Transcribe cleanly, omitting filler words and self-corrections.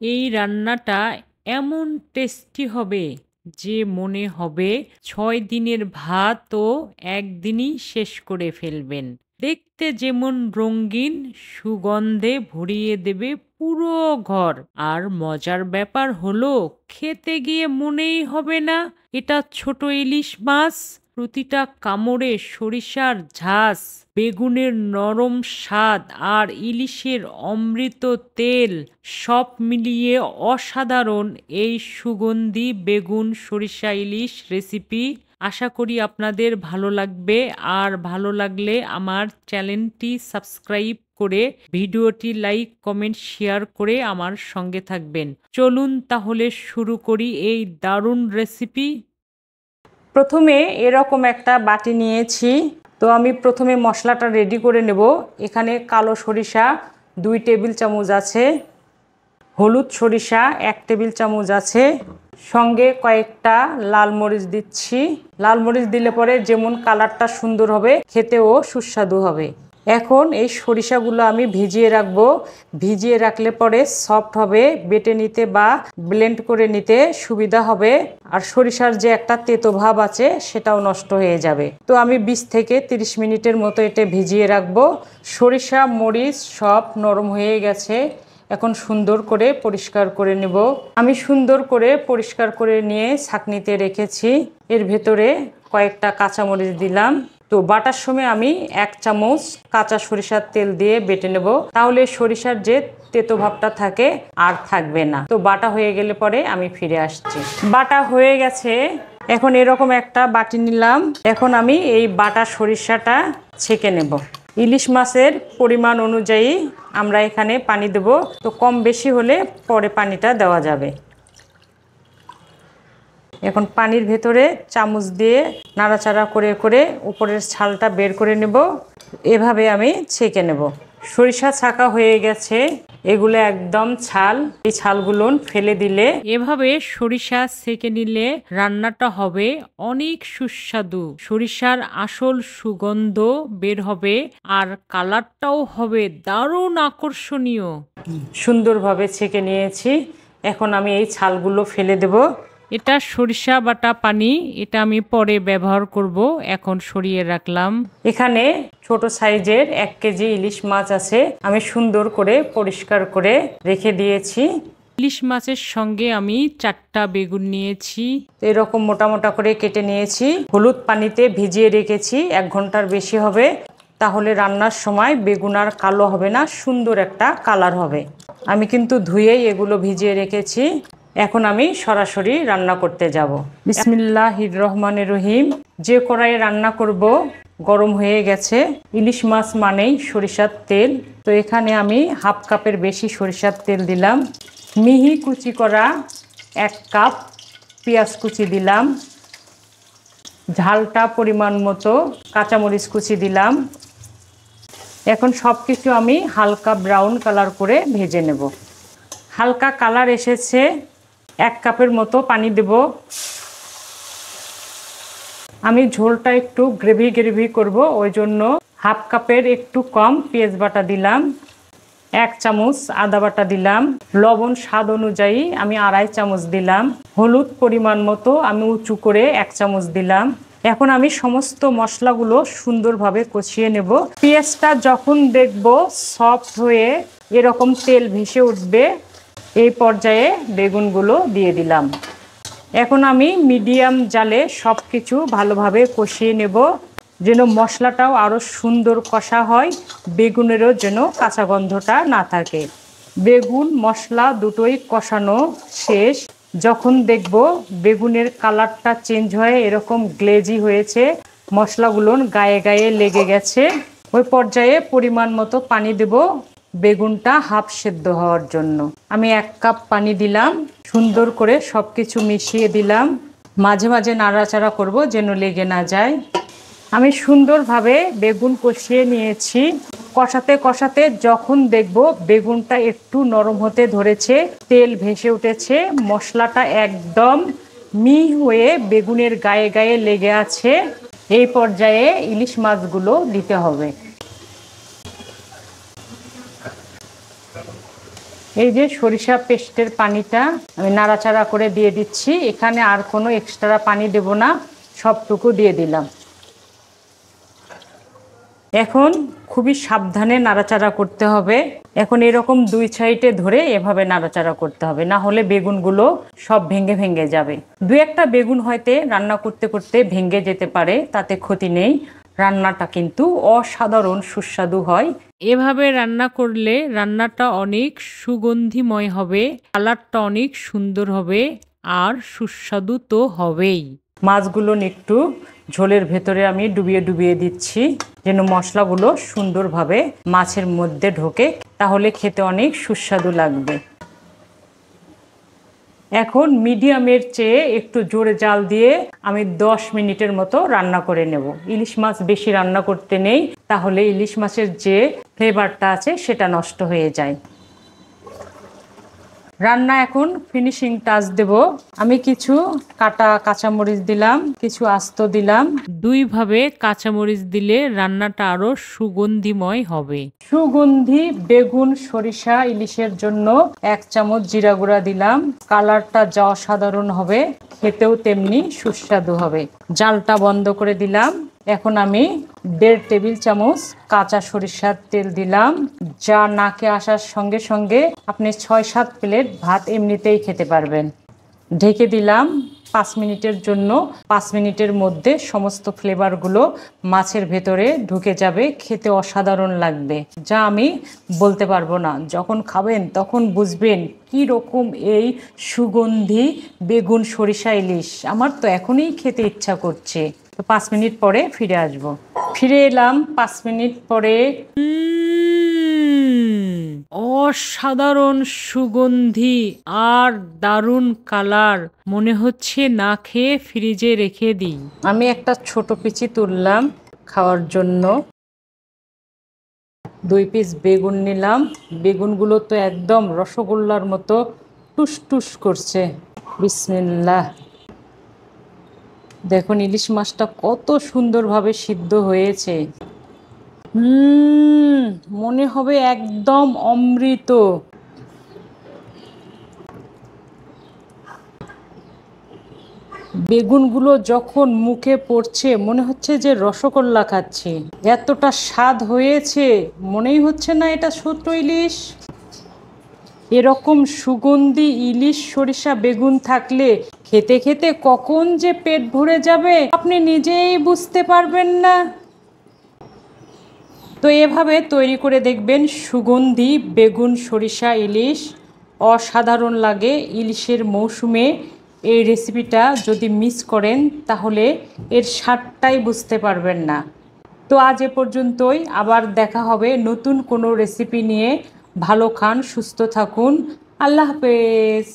এই রান্নাটা এমন টেস্টি হবে যে মনে হবে ৬ দিনের ভাতও একদিনই শেষ করে ফেলবেন। দেখতে যেমন রঙিন, সুগন্ধে ভরিয়ে দেবে পুরো ঘর। আর মজার ব্যাপার হলো খেতে গিয়ে মনেই হবে না এটা ছোট ইলিশ মাছ। প্রতিটা কামড়ে সরিষার ঝাঁজ, বেগুনের নরম স্বাদ আর ইলিশের অমৃত তেল সব মিলিয়ে অসাধারণ এই সুগন্ধি বেগুন সরিষা ইলিশ রেসিপি। আশা করি আপনাদের ভালো লাগবে, আর ভালো লাগলে আমার চ্যানেলটি সাবস্ক্রাইব করে ভিডিওটি লাইক কমেন্ট শেয়ার করে আমার সঙ্গে থাকবেন। চলুন তাহলে শুরু করি এই দারুণ রেসিপি। প্রথমে এরকম একটা বাটি নিয়েছি। তো আমি প্রথমে মশলাটা রেডি করে নেব। এখানে কালো সরিষা 2 টেবিল চামচ আছে, হলুদ সরিষা 1 টেবিল চামচ আছে, সঙ্গে কয়েকটা লাল মরিচ দিচ্ছি। লাল মরিচ দিলে পরে যেমন কালারটা সুন্দর হবে, খেতেও সুস্বাদু হবে। এখন এই সরিষাগুলো আমি ভিজিয়ে রাখবো। ভিজিয়ে রাখলে পরে সফট হবে, বেটে নিতে বা ব্লেন্ড করে নিতে সুবিধা হবে। আর সরিষার যে একটা তেতো ভাব আছে সেটাও নষ্ট হয়ে যাবে। তো আমি 20 থেকে 30 মিনিটের মতো এটা ভিজিয়ে রাখবো। সরিষা মরিচ সব নরম হয়ে গেছে। এখন সুন্দর করে পরিষ্কার করে নেব। আমি সুন্দর করে পরিষ্কার করে নিয়ে ছাঁকনিতে রেখেছি। এর ভেতরে কয়েকটা কাঁচামরিচ দিলাম। তো বাটার সময় আমি 1 চামচ কাঁচা সরিষার তেল দিয়ে বেটে নেব, তাহলে সরিষার যে তেতো ভাবটা থাকে আর থাকবে না। তো বাটা হয়ে গেলে পরে আমি ফিরে আসছি। বাটা হয়ে গেছে। এখন এরকম একটা বাটি নিলাম। এখন আমি এই বাটা সরিষাটা ছেঁকে নেব। ইলিশ মাছের পরিমাণ অনুযায়ী আমরা এখানে পানি দেব। তো কম বেশি হলে পরে পানিটা দেওয়া যাবে। এখন পানির ভেতরে চামচ দিয়ে নাড়াচাড়া করে করে উপরের ছালটা বের করে নেব। এভাবে আমি ছেঁকে নেব। সরিষা ছাঁকা হয়ে গেছে, এগুলো একদম ছাল। এই ছালগুলো ফেলে দিলে এভাবে সরিষা ছেঁকে নিলে রান্নাটা হবে অনেক সুস্বাদু। সরিষার আসল সুগন্ধ বের হবে আর কালারটাও হবে দারুণ আকর্ষণীয়। সুন্দরভাবে ছেঁকে নিয়েছি। এখন আমি এই ছালগুলো ফেলে দেব। এটা সরিষা বাটা পানি, এটা আমি পরে ব্যবহার করব, এখন সরিয়ে রাখলাম। এখানে ছোট সাইজের 1 কেজি ইলিশ মাছ আছে। আমি সুন্দর করে পরিষ্কার করে রেখে দিয়েছি। ইলিশ মাছের সঙ্গে আমি 4টা বেগুন নিয়েছি। এরকম মোটা মোটা করে কেটে নিয়েছি। হলুদ পানিতে ভিজিয়ে রেখেছি, 1 ঘন্টার বেশি হবে। তাহলে রান্নার সময় বেগুন আর কালো হবে না, সুন্দর একটা কালার হবে। আমি কিন্তু ধুয়েই এগুলো ভিজিয়ে রেখেছি। এখন আমি সরাসরি রান্না করতে যাব। বিসমিল্লাহির রহমানির রহিম। যে কড়াইয়ে রান্না করব গরম হয়ে গেছে। ইলিশ মাছ মানেই সরিষার তেল। তো এখানে আমি 1/2 কাপের বেশি সরিষার তেল দিলাম। মিহি কুচি করা 1 কাপ পেঁয়াজ কুচি দিলাম। ঝালটা পরিমাণ মতো কাঁচামরিচ কুচি দিলাম। এখন সব কিছু আমি হালকা ব্রাউন কালার করে ভেজে নেব। হালকা কালার এসেছে, 1 কাপের মতো পানি দেব। আমি ঝোলটা একটু গ্রেভি গ্রেভি করব, ওই জন্য 1/2 কাপের একটু কম পেঁয়াজ বাটা দিলাম। 1 চামচ আদা বাটা দিলাম। লবণ স্বাদ অনুযায়ী আমি 2.5 চামচ দিলাম। হলুদ পরিমাণ মতো আমি উঁচু করে 1 চামচ দিলাম। এখন আমি সমস্ত মশলাগুলো সুন্দরভাবে কষিয়ে নেব। পেঁয়াজটা যখন দেখব সফট হয়ে এরকম তেল ভেসে উঠবে, এই পর্যায়ে বেগুনগুলো দিয়ে দিলাম। এখন আমি মিডিয়াম জালে সব কিছু ভালোভাবে কষিয়ে নেব, যেন মশলাটাও আরও সুন্দর কষা হয়, বেগুনেরও যেন কাঁচা গন্ধটা না থাকে। বেগুন মশলা দুটোই কষানো শেষ। যখন দেখব বেগুনের কালারটা চেঞ্জ হয়ে এরকম গ্লেজি হয়েছে, মশলাগুলো গায়ে গায়ে লেগে গেছে, ওই পর্যায়ে পরিমাণ মতো পানি দেব বেগুনটা হাফ সেদ্ধ হওয়ার জন্য। আমি 1 কাপ পানি দিলাম। সুন্দর করে সব কিছু মিশিয়ে দিলাম। মাঝে মাঝে নাড়াচাড়া করব যেন লেগে না যায়। আমি সুন্দরভাবে বেগুন কষিয়ে নিয়েছি। কষাতে কষাতে যখন দেখব বেগুনটা একটু নরম হতে ধরেছে, তেল ভেসে উঠেছে, মশলাটা একদম মিহি হয়ে বেগুনের গায়ে গায়ে লেগে আছে, এই পর্যায়ে ইলিশ মাছগুলো দিতে হবে। এই যে সরিষা পেস্টের পানিটা আমি নাড়াচাড়া করে দিয়ে দিচ্ছি। এখানে আর কোনো এক্সট্রা পানি দেব না, সবটুকু দিয়ে দিলাম। এখন খুবই সাবধানে নাড়াচাড়া করতে হবে। এখন এরকম দুই সাইডে ধরে এভাবে নাড়াচাড়া করতে হবে, না হলে বেগুনগুলো সব ভেঙে ভেঙে যাবে। দু একটা বেগুন হয়তো রান্না করতে করতে ভেঙে যেতে পারে, তাতে ক্ষতি নেই। রান্নাটা কিন্তু অসাধারণ সুস্বাদু হয়। এভাবে রান্না করলে রান্নাটা অনেক সুগন্ধিময় হবে, কালারটা অনেক সুন্দর হবে, আর সুস্বাদু তো হবেই। মাছগুলো একটু ঝোলের ভেতরে আমি ডুবিয়ে ডুবিয়ে দিচ্ছি, যেন মশলাগুলো সুন্দরভাবে মাছের মধ্যে ঢোকে, তাহলে খেতে অনেক সুস্বাদু লাগবে। এখন মিডিয়ামের চেয়ে একটু জোরে জাল দিয়ে আমি 10 মিনিটের মতো রান্না করে নেব। ইলিশ মাছ বেশি রান্না করতে নেই, তাহলে ইলিশ মাছের যে ফ্লেভারটা আছে সেটা নষ্ট হয়ে যায়। রান্না এখন ফিনিশিং টাচ দেব। আমি কিছু কাটা কাঁচামরিচ দিলাম, কিছু আস্ত দিলাম। দুইভাবে কাঁচামরিচ দিলে রান্নাটা আরো সুগন্ধিময় হবে। সুগন্ধি বেগুন সরিষা ইলিশের জন্য 1 চামচ জিরা গুঁড়া দিলাম। কালারটা যা অসাধারণ হবে, খেতেও তেমনি সুস্বাদু হবে। জালটা বন্ধ করে দিলাম। এখন আমি 1.5 টেবিল চামচ কাঁচা সরিষার তেল দিলাম, যা নাকে আসার সঙ্গে সঙ্গে আপনি 6-7 প্লেট ভাত এমনিতেই খেতে পারবেন। ঢেকে দিলাম 5 মিনিটের জন্য। 5 মিনিটের মধ্যে সমস্ত ফ্লেভারগুলো মাছের ভেতরে ঢুকে যাবে, খেতে অসাধারণ লাগবে, যা আমি বলতে পারবো না। যখন খাবেন তখন বুঝবেন কি রকম এই সুগন্ধি বেগুন সরিষা ইলিশ। আমার তো এখনই খেতে ইচ্ছা করছে। তো 5 মিনিট পরে ফিরে আসব। ফিরে এলাম 5 মিনিট পরে। অসাধারণ সুগন্ধি আর দারুণ কালার, মনে হচ্ছে না খেয়ে ফ্রিজে রেখে দিই। আমি একটা ছোট পিচি তুললাম খাওয়ার জন্য। 2 পিস বেগুন নিলাম। বেগুনগুলো তো একদম রসগোল্লার মতো টুস টুস করছে। বিসমিল্লাহ। দেখুন ইলিশ মাছটা কত সুন্দরভাবে সিদ্ধ হয়েছে। মনে হবে একদম অমৃত। বেগুনগুলো যখন মুখে পড়ছে মনে হচ্ছে যে রসগোল্লা খাচ্ছি, এতটা স্বাদ হয়েছে। মনেই হচ্ছে না এটা ছোট ইলিশ। এরকম সুগন্ধি ইলিশ সরিষা বেগুন থাকলে খেতে খেতে কখন যে পেট ভরে যাবে আপনি নিজেই বুঝতে পারবেন না। তো এভাবে তৈরি করে দেখবেন সুগন্ধি বেগুন সরিষা ইলিশ, অসাধারণ লাগে। ইলিশের মৌসুমে এই রেসিপিটা যদি মিস করেন তাহলে এর স্বাদটাই বুঝতে পারবেন না। তো আজ এ পর্যন্তই, আবার দেখা হবে নতুন কোনো রেসিপি নিয়ে। ভালো খান, সুস্থ থাকুন, আল্লাহ হাফেজ।